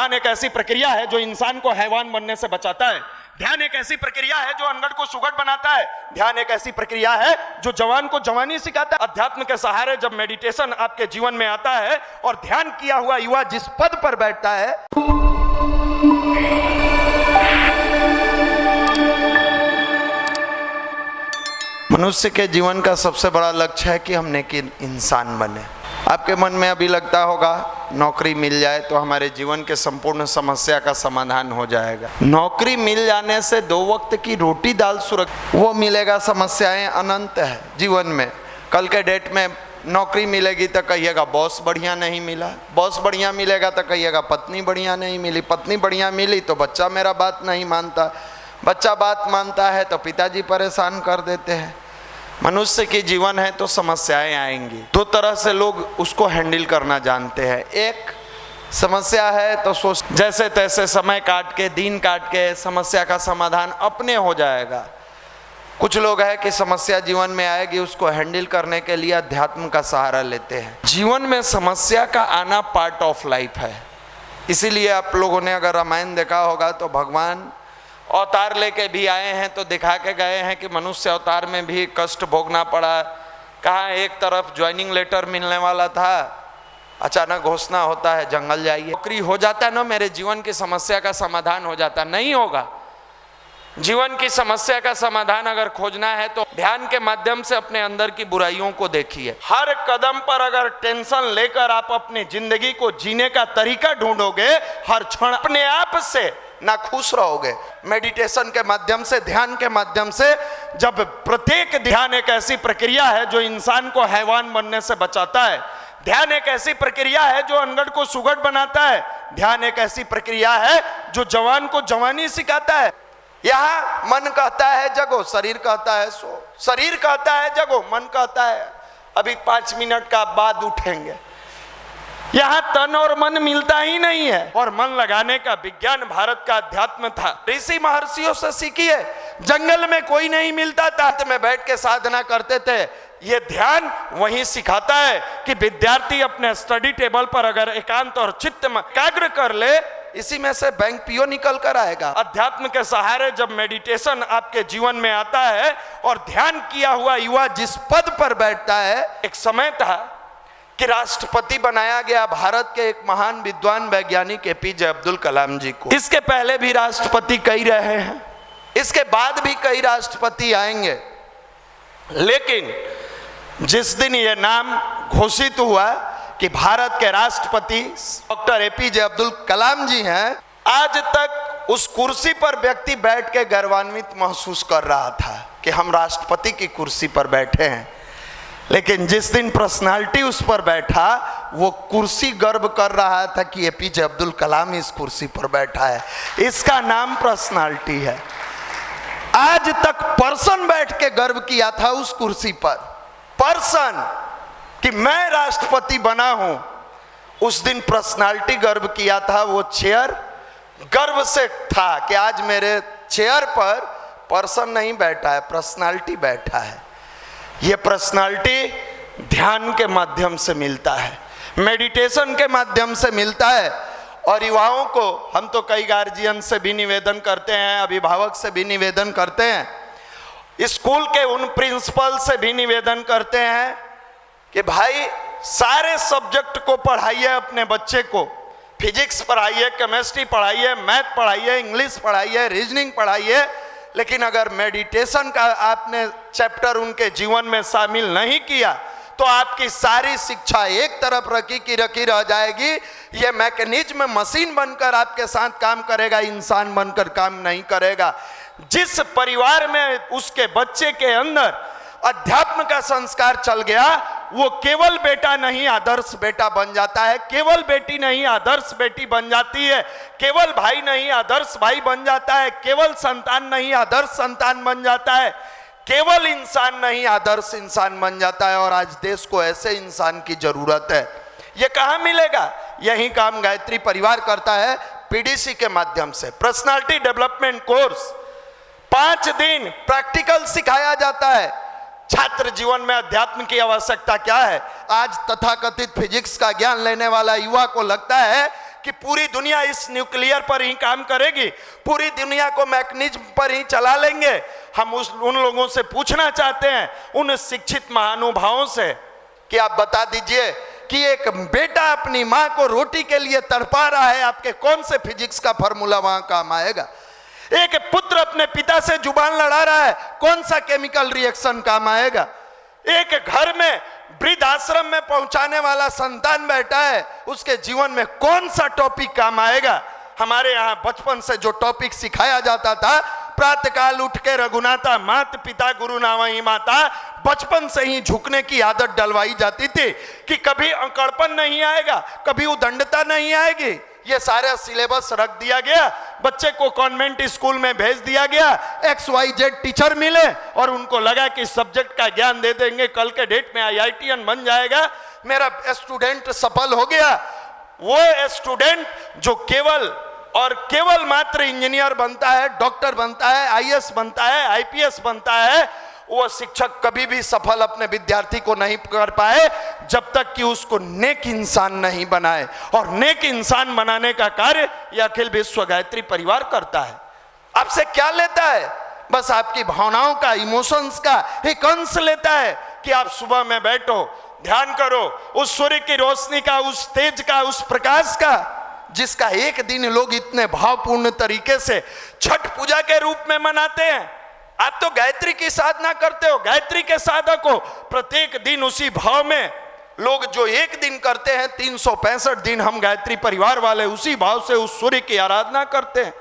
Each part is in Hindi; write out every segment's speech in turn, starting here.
ध्यान एक ऐसी प्रक्रिया है जो इंसान को हैवान बनने से बचाता है। ध्यान एक ऐसी प्रक्रिया है जो अनगढ़ को सुगढ़ बनाता है। ध्यान एक ऐसी प्रक्रिया है जो जवान को जवानी सिखाता है। अध्यात्म के सहारे जब मेडिटेशन आपके जीवन में आता है और ध्यान किया हुआ युवा जिस पद पर बैठता है, मनुष्य के जीवन का सबसे बड़ा लक्ष्य है कि हम नेक इंसान बने। आपके मन में अभी लगता होगा नौकरी मिल जाए तो हमारे जीवन के संपूर्ण समस्या का समाधान हो जाएगा। नौकरी मिल जाने से 2 वक्त की रोटी दाल सुरक्षित वो मिलेगा, समस्याएं अनंत है जीवन में। कल के डेट में नौकरी मिलेगी तो कहिएगा बॉस बढ़िया नहीं मिला, बॉस बढ़िया मिलेगा तो कहिएगा पत्नी बढ़िया नहीं मिली, पत्नी बढ़िया मिली तो बच्चा मेरा बात नहीं मानता, बच्चा बात मानता है तो पिताजी परेशान कर देते हैं। मनुष्य की जीवन है तो समस्याएं आएंगी। 2 तरह से लोग उसको हैंडल करना जानते हैं। एक समस्या है तो सोच जैसे तैसे समय काट के दिन काट के समस्या का समाधान अपने हो जाएगा। कुछ लोग हैं कि समस्या जीवन में आएगी, उसको हैंडल करने के लिए अध्यात्म का सहारा लेते हैं। जीवन में समस्या का आना पार्ट ऑफ लाइफ है। इसीलिए आप लोगों ने अगर रामायण देखा होगा तो भगवान अवतार लेके भी आए हैं तो दिखा के गए हैं कि मनुष्य अवतार में भी कष्ट भोगना पड़ा। कहाँ एक तरफ ज्वाइनिंग लेटर मिलने वाला था, अचानक घोषणा होता है जंगल जाइए। नौकरी हो जाता ना, मेरे जीवन की समस्या का समाधान हो जाता। नहीं होगा। जीवन की समस्या का समाधान अगर खोजना है तो ध्यान के माध्यम से अपने अंदर की बुराइयों को देखिए। हर कदम पर अगर टेंशन लेकर आप अपनी जिंदगी को जीने का तरीका ढूंढोगे, हर क्षण अपने आप से ना खुश रहोगे। मेडिटेशन के माध्यम से, ध्यान के माध्यम से, जब प्रत्येक ध्यान एक ऐसी प्रक्रिया है जो इंसान को हैवान बनने से बचाता है। ध्यान एक ऐसी प्रक्रिया है जो अनगढ़ को सुगढ़ बनाता है। ध्यान एक ऐसी प्रक्रिया है जो जवान को जवानी सिखाता है। यहाँ मन कहता है जगो, शरीर कहता है सो। शरीर कहता है जगो, मन कहता है अभी 5 मिनट का बाद उठेंगे। यहाँ तन और मन मिलता ही नहीं है। और मन लगाने का विज्ञान भारत का अध्यात्म था। ऋषि महर्षियों से सीखिए। जंगल में कोई नहीं मिलता था, में बैठ के साधना करते थे। ये ध्यान वहीं सिखाता है कि विद्यार्थी अपने स्टडी टेबल पर अगर एकांत और चित्त में एकाग्र कर ले, इसी में से बैंक पीओ निकल कर आएगा। अध्यात्म के सहारे जब मेडिटेशन आपके जीवन में आता है और ध्यान किया हुआ युवा जिस पद पर बैठता है, एक समय था कि राष्ट्रपति बनाया गया भारत के एक महान विद्वान वैज्ञानिक एपीजे अब्दुल कलाम जी को। इसके पहले भी राष्ट्रपति कई रहे हैं, इसके बाद भी कई राष्ट्रपति आएंगे, लेकिन जिस दिन यह नाम घोषित हुआ कि भारत के राष्ट्रपति डॉक्टर एपीजे अब्दुल कलाम जी हैं, आज तक उस कुर्सी पर व्यक्ति बैठ के गर्वान्वित महसूस कर रहा था कि हम राष्ट्रपति की कुर्सी पर बैठे हैं। लेकिन जिस दिन पर्सनालिटी उस पर बैठा, वो कुर्सी गर्व कर रहा था कि एपीजे अब्दुल कलाम इस कुर्सी पर बैठा है। इसका नाम पर्सनालिटी है। आज तक पर्सन बैठ के गर्व किया था उस कुर्सी पर, पर्सन कि मैं राष्ट्रपति बना हूं। उस दिन पर्सनालिटी गर्व किया था, वो चेयर गर्व से था कि आज मेरे चेयर पर पर्सन नहीं बैठा है, पर्सनालिटी बैठा है। ये पर्सनालिटी ध्यान के माध्यम से मिलता है, मेडिटेशन के माध्यम से मिलता है। और युवाओं को हम तो कई गार्जियन से भी निवेदन करते हैं, अभिभावक से भी निवेदन करते हैं, स्कूल के उन प्रिंसिपल से भी निवेदन करते हैं कि भाई सारे सब्जेक्ट को पढ़ाइए अपने बच्चे को। फिजिक्स पढ़ाइए, केमिस्ट्री पढ़ाइए, मैथ पढ़ाइए, इंग्लिश पढ़ाइए, रीजनिंग पढ़ाइए, लेकिन अगर मेडिटेशन का आपने चैप्टर उनके जीवन में शामिल नहीं किया तो आपकी सारी शिक्षा एक तरफ रखी की रखी रह जाएगी। ये मैकेनिज्म मशीन बनकर आपके साथ काम करेगा, इंसान बनकर काम नहीं करेगा। जिस परिवार में उसके बच्चे के अंदर अध्यात्म का संस्कार चल गया, वो केवल बेटा नहीं आदर्श बेटा बन जाता है, केवल बेटी नहीं आदर्श बेटी बन जाती है, केवल भाई नहीं आदर्श भाई बन जाता है, केवल संतान नहीं आदर्श संतान बन जाता है, केवल इंसान नहीं आदर्श इंसान बन जाता है। और आज देश को ऐसे इंसान की जरूरत है। ये कहाँ मिलेगा? यही काम गायत्री परिवार करता है पीडीसी के माध्यम से। पर्सनालिटी डेवलपमेंट कोर्स 5 दिन प्रैक्टिकल सिखाया जाता है। छात्र जीवन में अध्यात्म की आवश्यकता क्या है? आज तथाकथित फिजिक्स का ज्ञान लेने वाला युवा को लगता है कि पूरी दुनिया इस न्यूक्लियर पर ही काम करेगी, पूरी दुनिया को मैकेनिज्म पर ही चला लेंगे। हम उन लोगों से पूछना चाहते हैं, उन शिक्षित महानुभावों से, कि आप बता दीजिए कि एक बेटा अपनी माँ को रोटी के लिए तड़पा रहा है, आपके कौन से फिजिक्स का फॉर्मूला वहां काम आएगा? एक पुत्र अपने पिता से जुबान लड़ा रहा है, कौन सा केमिकल रिएक्शन काम आएगा? एक घर में वृद्ध आश्रम में पहुंचाने वाला संतान बैठा है, उसके जीवन में कौन सा टॉपिक काम आएगा? हमारे यहाँ बचपन से जो टॉपिक सिखाया जाता था, प्रातःकाल उठ के रघुनाथा मात पिता गुरु नावही माता, बचपन से ही झुकने की आदत डलवाई जाती थी कि कभी अकड़पन नहीं आएगा, कभी उदंडता नहीं आएगी। ये सारा सिलेबस रख दिया गया, बच्चे को कॉन्वेंट स्कूल में भेज दिया गया, XYZ टीचर मिले और उनको लगा कि सब्जेक्ट का ज्ञान दे देंगे, कल के डेट में IITian बन जाएगा, मेरा स्टूडेंट सफल हो गया। वो स्टूडेंट जो केवल और केवल मात्र इंजीनियर बनता है, डॉक्टर बनता है, IAS बनता है, IPS बनता है, वो शिक्षक कभी भी सफल अपने विद्यार्थी को नहीं कर पाए जब तक कि उसको नेक इंसान नहीं बनाए। और नेक इंसान बनाने का कार्य यह अखिल विश्व गायत्री परिवार करता है। आपसे क्या लेता है? बस आपकी भावनाओं का, इमोशंस का एक अंश लेता है कि आप सुबह में बैठो, ध्यान करो उस सूर्य की रोशनी का, उस तेज का, उस प्रकाश का, जिसका एक दिन लोग इतने भावपूर्ण तरीके से छठ पूजा के रूप में मनाते हैं। आप तो गायत्री की साधना करते हो, गायत्री के साधक हो, प्रत्येक दिन उसी भाव में लोग जो एक दिन करते हैं, 365 दिन हम गायत्री परिवार वाले उसी भाव से उस सूर्य की आराधना करते हैं,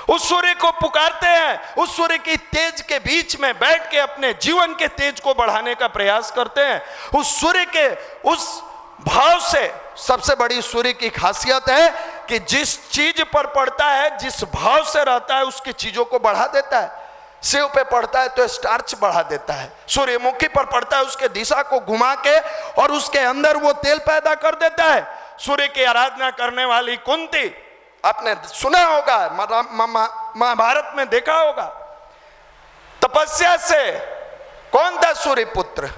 उस सूर्य को पुकारते हैं, उस सूर्य की तेज के बीच में बैठ के अपने जीवन के तेज को बढ़ाने का प्रयास करते हैं। उस सूर्य के उस भाव से सबसे बड़ी सूर्य की खासियत है कि जिस चीज पर पड़ता है, जिस भाव से रहता है, उसकी चीजों को बढ़ा देता है। सेव पे पड़ता है तो स्टार्च बढ़ा देता है, सूर्यमुखी पर पड़ता है उसके दिशा को घुमा के और उसके अंदर वो तेल पैदा कर देता है। सूर्य की आराधना करने वाली कुंती, आपने सुना होगा, महाभारत में देखा होगा, तपस्या से कौन था सूर्य पुत्र?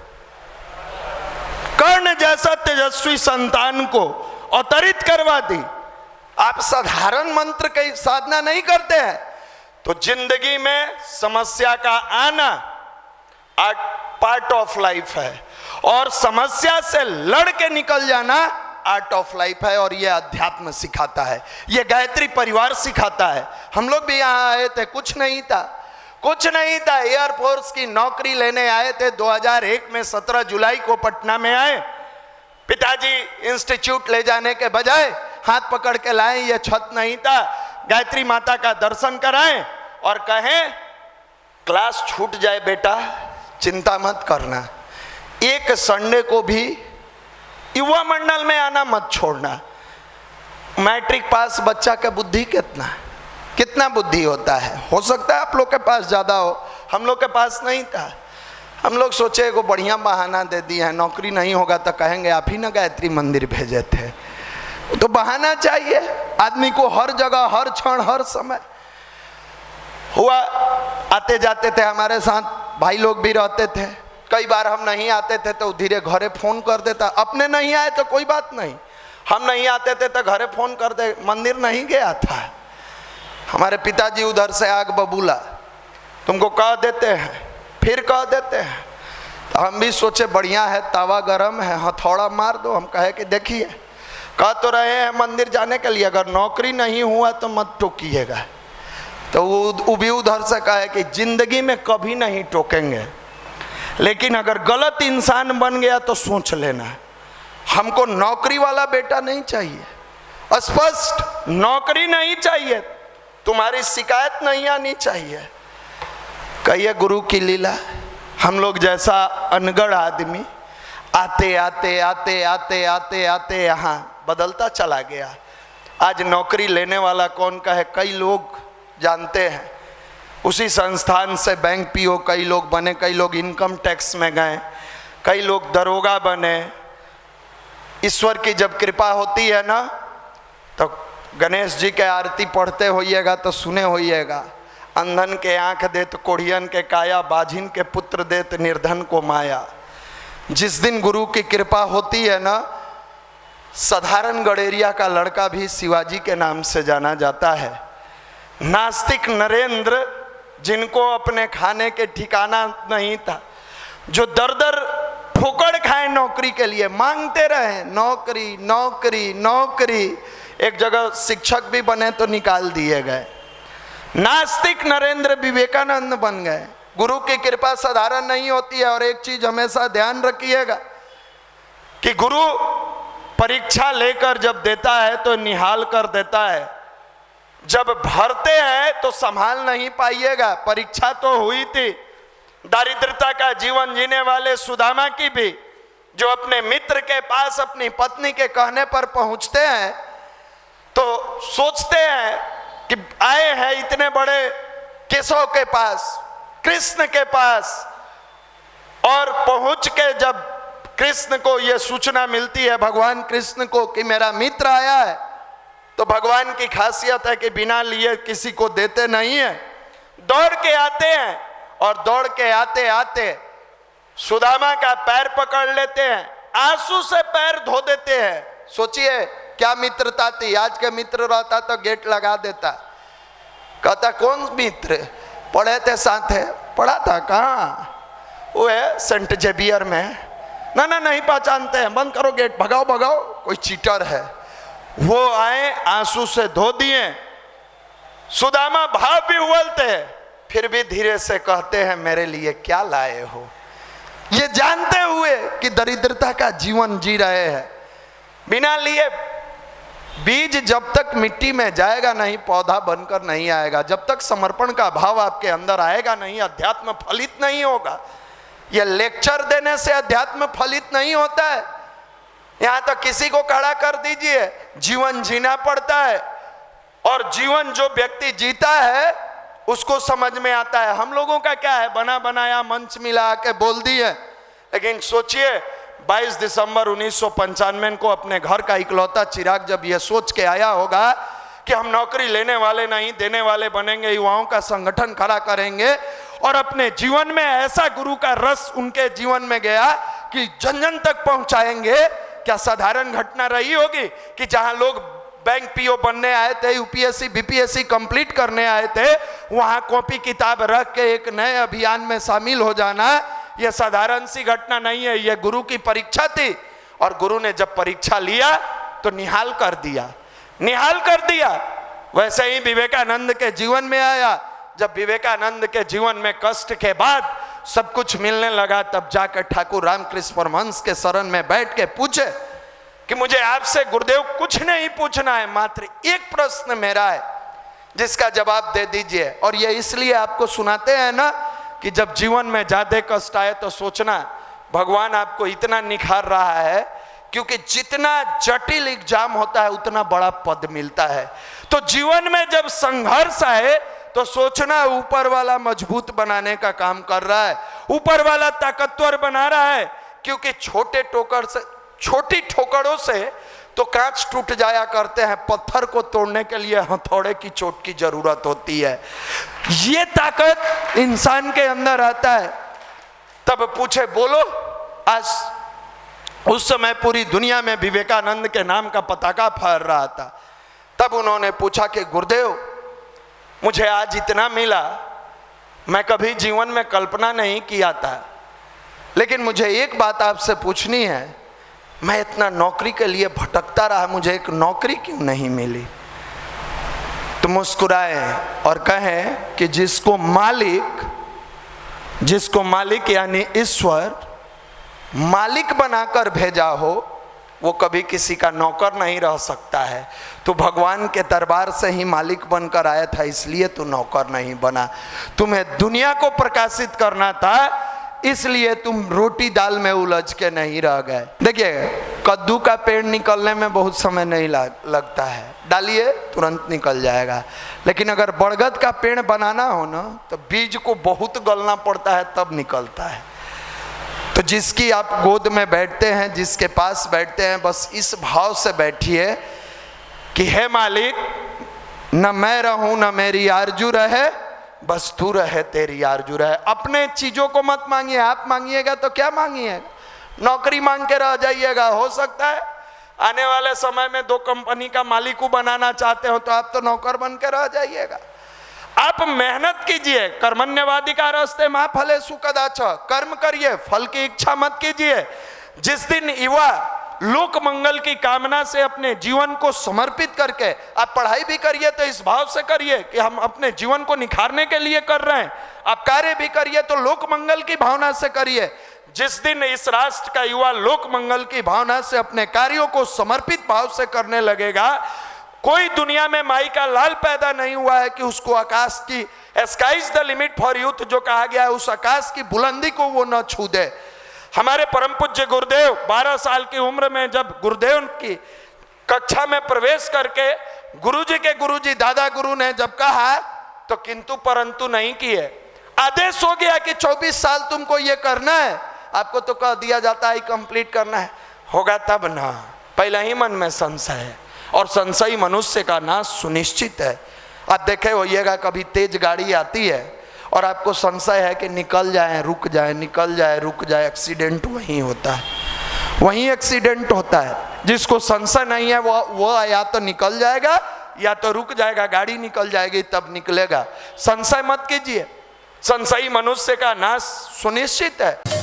कर्ण जैसा तेजस्वी संतान को अवतरित करवा दी। आप साधारण मंत्र की साधना नहीं करते हैं तो जिंदगी में समस्या का आना पार्ट ऑफ लाइफ है, और समस्या से लड़ के निकल जाना आर्ट ऑफ लाइफ है। और यह अध्यात्म सिखाता है, यह गायत्री परिवार सिखाता है। हम लोग भी यहाँ आए थे, कुछ नहीं था, कुछ नहीं था। एयरफोर्स की नौकरी लेने आए थे 2001 में, 17 जुलाई को पटना में आए। पिताजी इंस्टीट्यूट ले जाने के बजाय हाथ पकड़ के लाए, यह छत नहीं था, गायत्री माता का दर्शन कराएं और कहें क्लास छूट जाए बेटा, चिंता मत करना, एक संडे को भी युवा मंडल में आना मत छोड़ना। मैट्रिक पास बच्चा का बुद्धि कितना बुद्धि होता है। हो सकता है आप लोग के पास ज़्यादा हो, हम लोग के पास नहीं था। हम लोग सोचे को बढ़िया बहाना दे दिया है, नौकरी नहीं होगा तो कहेंगे आप ही ना गायत्री मंदिर भेजे थे। तो बहाना चाहिए आदमी को हर जगह, हर क्षण, हर समय। हुआ आते जाते थे हमारे साथ, भाई लोग भी रहते थे। कई बार हम नहीं आते थे तो धीरे घरे फोन कर देता, अपने नहीं आए तो कोई बात नहीं, हम नहीं आते थे तो घरे फोन कर दे, मंदिर नहीं गया था। हमारे पिताजी उधर से आग बबूला, तुमको कह देते हैं, फिर कह देते हैं। तो हम भी सोचे बढ़िया है, तावा गरम है, हथौड़ा मार दो। हम कहे कि देखिए कह तो रहे हैं मंदिर जाने के लिए, अगर नौकरी नहीं हुआ तो मत टोकिएगा। तो वो भी उधर से कहे कि जिंदगी में कभी नहीं टोकेंगे, लेकिन अगर गलत इंसान बन गया तो सोच लेना। हमको नौकरी वाला बेटा नहीं चाहिए, स्पष्ट नौकरी नहीं चाहिए, तुम्हारी शिकायत नहीं आनी चाहिए। कहिए गुरु की लीला, हम लोग जैसा अनगढ़ आदमी आते आते आते आते आते आते यहाँ बदलता चला गया। आज नौकरी लेने वाला कौन का है, कई लोग जानते हैं। उसी संस्थान से बैंक पीओ कई लोग बने, कई लोग इनकम टैक्स में गए, कई लोग दरोगा बने। ईश्वर की जब कृपा होती है ना, तो गणेश जी के आरती पढ़ते होइएगा तो सुने होइएगा, अंधन के आँख देत कोढ़ियन के काया, बाझिन के पुत्र देत निर्धन को माया। जिस दिन गुरु की कृपा होती है ना, साधारण गडेरिया का लड़का भी शिवाजी के नाम से जाना जाता है। नास्तिक नरेंद्र, जिनको अपने खाने के ठिकाना नहीं था, जो दर दर ठोकर खाए नौकरी के लिए, मांगते रहे नौकरी नौकरी नौकरी, एक जगह शिक्षक भी बने तो निकाल दिए गए। नास्तिक नरेंद्र विवेकानंद बन गए। गुरु की कृपा साधारण नहीं होती है। और एक चीज हमेशा ध्यान रखिएगा कि गुरु परीक्षा लेकर जब देता है तो निहाल कर देता है, जब भरते हैं तो संभाल नहीं पाइएगा। परीक्षा तो हुई थी दारिद्रता का जीवन जीने वाले सुदामा की भी, जो अपने मित्र के पास अपनी पत्नी के कहने पर पहुंचते हैं तो सोचते हैं कि आए हैं इतने बड़े केशव के पास, कृष्ण के पास, और पहुंच के जब कृष्ण को यह सूचना मिलती है, भगवान कृष्ण को, कि मेरा मित्र आया है, तो भगवान की खासियत है कि बिना लिए किसी को देते नहीं है। दौड़ के आते हैं और दौड़ के आते आते सुदामा का पैर पकड़ लेते हैं, आंसू से पैर धो देते हैं। सोचिए क्या मित्रता थी। आज के मित्र रहता तो गेट लगा देता, कहता कौन मित्र, पढ़े थे साथ है, पढ़ा था कहाँ, वो है सेंट जेवियर में, ना ना नहीं पहचानते हैं, बंद करो गेट, भगाओ भगाओ, कोई चीटर है। वो आए, आंसू से धो दिए। सुदामा भाव भी उबलते, फिर भी धीरे से कहते हैं मेरे लिए क्या लाए हो, ये जानते हुए कि दरिद्रता का जीवन जी रहे हैं। बिना लिए बीज जब तक मिट्टी में जाएगा नहीं, पौधा बनकर नहीं आएगा। जब तक समर्पण का भाव आपके अंदर आएगा नहीं, अध्यात्म फलित नहीं होगा। यह लेक्चर देने से अध्यात्म फलित नहीं होता है। यहां तो किसी को खड़ा कर दीजिए, जीवन जीना पड़ता है। और जीवन जो व्यक्ति जीता है उसको समझ में आता है। हम लोगों का क्या है, बना बनाया मंच मिला के बोल दिए। लेकिन सोचिए 22 दिसंबर 1995 को अपने घर का इकलौता चिराग जब यह सोच के आया होगा कि हम नौकरी लेने वाले नहीं देने वाले बनेंगे, युवाओं का संगठन खड़ा करेंगे, और अपने जीवन में ऐसा गुरु का रस उनके जीवन में गया कि जन जन तक पहुंचाएंगे। क्या साधारण घटना रही होगी कि जहां लोग बैंक पीओ बनने आए थे, यूपीएससी बीपीएससी कंप्लीट करने आए थे, वहां कॉपी किताब रख के एक नए अभियान में शामिल हो जाना, यह साधारण सी घटना नहीं है। यह गुरु की परीक्षा थी। और गुरु ने जब परीक्षा लिया तो निहाल कर दिया, निहाल कर दिया। वैसे ही विवेकानंद के जीवन में आया। जब विवेकानंद के जीवन में कष्ट के बाद सब कुछ मिलने लगा, तब जाकर ठाकुर रामकृष्ण परमहंस के शरण में बैठ के पूछे कि मुझे आपसे गुरुदेव कुछ नहीं पूछना है, मात्र एक प्रश्न मेरा है जिसका जवाब दे दीजिए। और ये इसलिए आपको सुनाते हैं ना कि जब जीवन में ज्यादा कष्ट आए तो सोचना भगवान आपको इतना निखार रहा है, क्योंकि जितना जटिल एग्जाम होता है उतना बड़ा पद मिलता है। तो जीवन में जब संघर्ष आए तो सोचना ऊपर वाला मजबूत बनाने का काम कर रहा है, ऊपर वाला ताकतवर बना रहा है। क्योंकि छोटी ठोकरों से तो कांच टूट जाया करते हैं, पत्थर को तोड़ने के लिए हथौड़े की चोट की जरूरत होती है। ये ताकत इंसान के अंदर आता है। तब पूछे बोलो। आज उस समय पूरी दुनिया में विवेकानंद के नाम का पताका फहर रहा था। तब उन्होंने पूछा कि गुरुदेव मुझे आज इतना मिला, मैं कभी जीवन में कल्पना नहीं किया था, लेकिन मुझे एक बात आपसे पूछनी है, मैं इतना नौकरी के लिए भटकता रहा, मुझे एक नौकरी क्यों नहीं मिली? तो मुस्कुराए और कहें कि जिसको मालिक यानी ईश्वर मालिक बनाकर भेजा हो, वो कभी किसी का नौकर नहीं रह सकता है। तो भगवान के दरबार से ही मालिक बनकर आया था, इसलिए तू नौकर नहीं बना। तुम्हें दुनिया को प्रकाशित करना था, इसलिए तुम रोटी दाल में उलझ के नहीं रह गए। देखिए कद्दू का पेड़ निकलने में बहुत समय नहीं लगता है, डालिए तुरंत निकल जाएगा। लेकिन अगर बरगद का पेड़ बनाना हो ना, तो बीज को बहुत गलना पड़ता है तब निकलता है। तो जिसकी आप गोद में बैठते हैं, जिसके पास बैठते हैं, बस इस भाव से बैठिए कि हे मालिक, न मैं रहूं न मेरी आरजू रहे, बस तू रहे तेरी आरजू रहे। अपने चीजों को मत मांगिए। आप मांगिएगा तो क्या मांगिएगा? नौकरी मांग के रह जाइएगा, हो सकता है आने वाले समय में 2 कंपनी का मालिक को बनाना चाहते हो तो आप तो नौकर बन के रह जाइएगा। आप मेहनत कीजिए, कर्मण्यवादिका रास्ते मां फले सुकदाच, कर्म करिए, फल की इच्छा मत कीजिए। जिस दिन युवा लोक मंगल की कामना से अपने जीवन को समर्पित करके, आप पढ़ाई भी करिए तो इस भाव से करिए कि हम अपने जीवन को निखारने के लिए कर रहे हैं, आप कार्य भी करिए तो लोक मंगल की भावना से करिए। जिस दिन इस राष्ट्र का युवा लोक मंगल की भावना से अपने कार्यों को समर्पित भाव से करने लगेगा, कोई दुनिया में माई का लाल पैदा नहीं हुआ है कि उसको आकाश की, sky is the limit for youth जो कहा गया है, उस आकाश की बुलंदी को वो न छू दे। हमारे परम पूज्य गुरुदेव 12 साल की उम्र में जब गुरुदेव की कक्षा में प्रवेश करके गुरुजी के गुरुजी दादा गुरु ने जब कहा तो किंतु परंतु नहीं किए। आदेश हो गया कि 24 साल तुमको ये करना है, आपको तो कह दिया जाता है कंप्लीट करना है, होगा तब ना। पहले ही मन में संशय है और संशयी मनुष्य का नाश सुनिश्चित है। आप देखे होइएगा कभी तेज गाड़ी आती है और आपको संशय है कि निकल जाए रुक जाए, निकल जाए रुक जाए, एक्सीडेंट वहीं होता है, वहीं एक्सीडेंट होता है। जिसको संशय नहीं है वो या तो निकल जाएगा या तो रुक जाएगा, गाड़ी निकल जाएगी तब निकलेगा। संशय मत कीजिए, संशयी मनुष्य का नाश सुनिश्चित है।